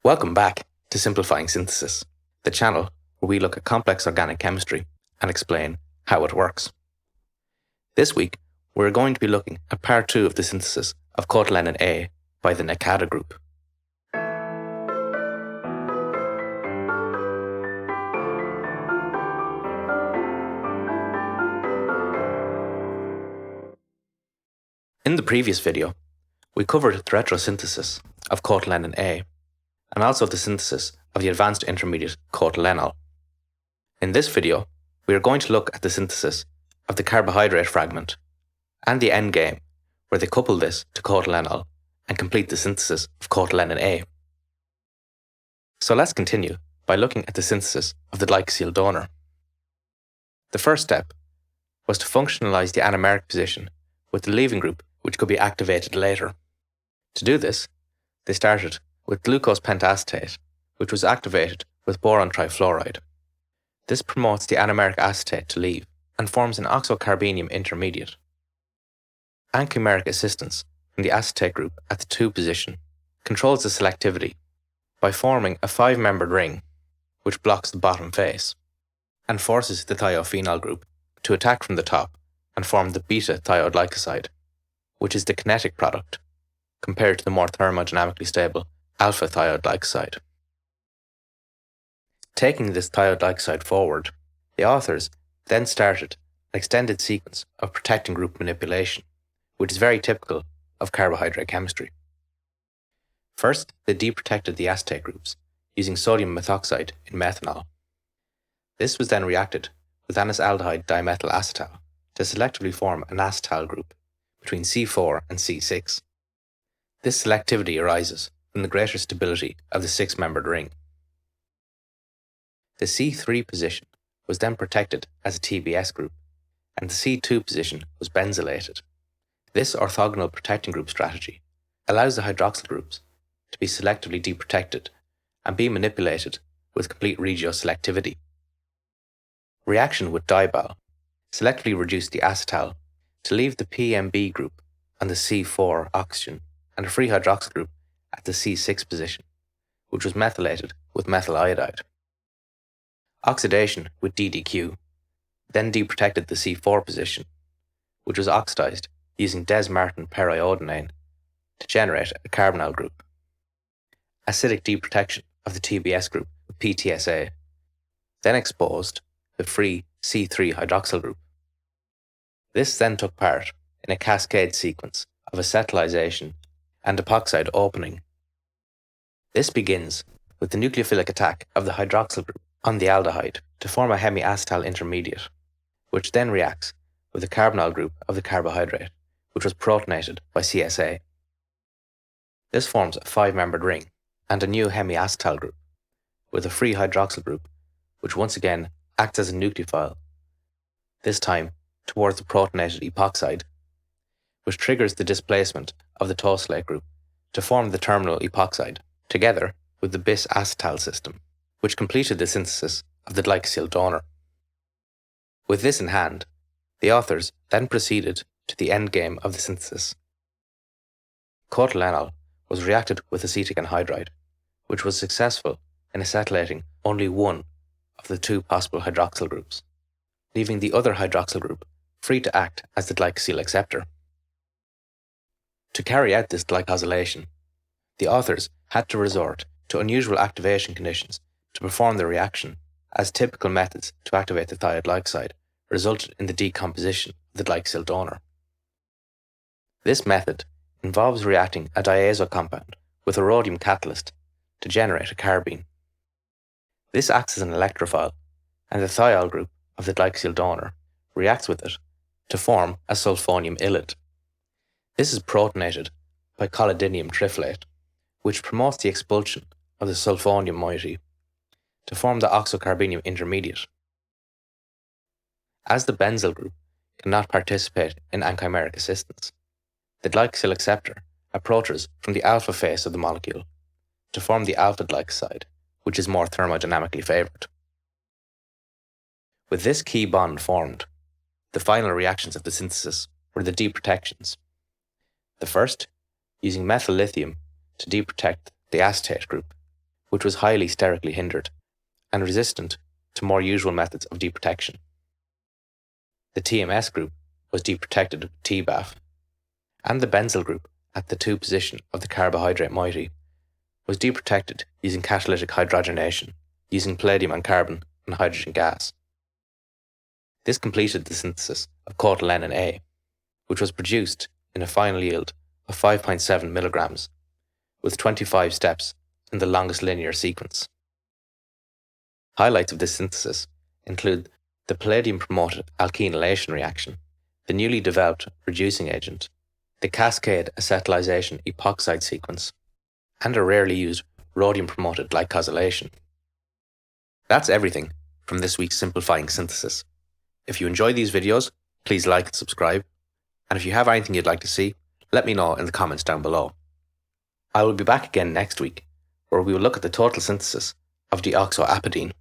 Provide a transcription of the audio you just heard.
Welcome back to Simplifying Synthesis, the channel where we look at complex organic chemistry and explain how it works. This week, we're going to be looking at part 2 of the synthesis of Cotylenin A by the Nakada group. In the previous video, we covered the retrosynthesis of Cotylenin A and also the synthesis of the advanced intermediate cotylenol. In this video, we are going to look at the synthesis of the carbohydrate fragment and the endgame where they couple this to cotylenol and complete the synthesis of Cotylenin A. So let's continue by looking at the synthesis of the Glycosyl donor. The first step was to functionalize the anomeric position with the leaving group which could be activated later. To do this, they started with glucose pentacetate, which was activated with boron trifluoride. This promotes the anomeric acetate to leave and forms an oxocarbenium intermediate. Anchimeric assistance from the acetate group at the 2 position controls the selectivity by forming a 5-membered ring which blocks the bottom face and forces the thiophenol group to attack from the top and form the beta-thioglycoside, which is the kinetic product compared to the more thermodynamically stable alpha-thioglycoside. Taking this thioglycoside forward, the authors then started an extended sequence of protecting group manipulation, which is very typical of carbohydrate chemistry. First, they deprotected the acetate groups using sodium methoxide in methanol. This was then reacted with anisaldehyde dimethyl acetal to selectively form an acetal group between C4 and C6. This selectivity arises from the greater stability of the 6-membered ring. The C3 position was then protected as a TBS group, and the C2 position was benzylated. This orthogonal protecting group strategy allows the hydroxyl groups to be selectively deprotected and be manipulated with complete regioselectivity. Reaction with dibal selectively reduced the acetal to leave the PMB group on the C4 oxygen and a free hydroxyl group at the C6 position, which was methylated with methyl iodide. Oxidation with DDQ then deprotected the C4 position, which was oxidized using Des-Martin periodinane to generate a carbonyl group. Acidic deprotection of the TBS group with PTSA then exposed the free C3 hydroxyl group. This then took part in a cascade sequence of acetalization-epoxide-opening. This begins with the nucleophilic attack of the hydroxyl group on the aldehyde to form a hemiacetal intermediate, which then reacts with the carbonyl group of the carbohydrate, which was protonated by CSA. This forms a 5-membered ring and a new hemiacetal group, with a free hydroxyl group, which once again acts as a nucleophile, this time towards the protonated epoxide, which triggers the displacement of the tosylate group to form the terminal epoxide, together with the bis-acetal system, which completed the synthesis of the Glycosyl donor. With this in hand, the authors then proceeded to the endgame of the synthesis. Cotylenol was reacted with acetic anhydride, which was successful in acetylating only one of the 2 possible hydroxyl groups, leaving the other hydroxyl group free to act as the glycosyl acceptor. To carry out this glycosylation, the authors had to resort to unusual activation conditions to perform the reaction, as typical methods to activate the thioglycoside resulted in the decomposition of the Glycosyl donor. This method involves reacting a diazo compound with a rhodium catalyst to generate a carbene. This acts as an electrophile, and the thiol group of the Glycosyl donor reacts with it to form a sulfonium ylide. This is protonated by collodionium triflate, which promotes the expulsion of the sulfonium moiety to form the oxocarbenium intermediate. As the benzyl group cannot participate in anchimeric assistance, the glycosyl acceptor approaches from the alpha face of the molecule to form the alpha glycoside, which is more thermodynamically favoured. With this key bond formed, the final reactions of the synthesis were the deprotections. The first, using methyl lithium to deprotect the acetate group, which was highly sterically hindered and resistant to more usual methods of deprotection. The TMS group was deprotected with TBAF, and the benzyl group at the 2 position of the carbohydrate moiety was deprotected using catalytic hydrogenation, using palladium and carbon and hydrogen gas. This completed the synthesis of Cotylenin A, which was produced in a final yield of 5.7 milligrams, with 25 steps in the longest linear sequence. Highlights of this synthesis include the palladium-promoted alkylation reaction, the newly developed reducing agent, the cascade acetalization-epoxide sequence, and a rarely used rhodium-promoted glycosylation. That's everything from this week's simplifying synthesis. If you enjoy these videos, please like and subscribe, and if you have anything you'd like to see, let me know in the comments down below. I will be back again next week, where we will look at the total synthesis of deoxoapatine.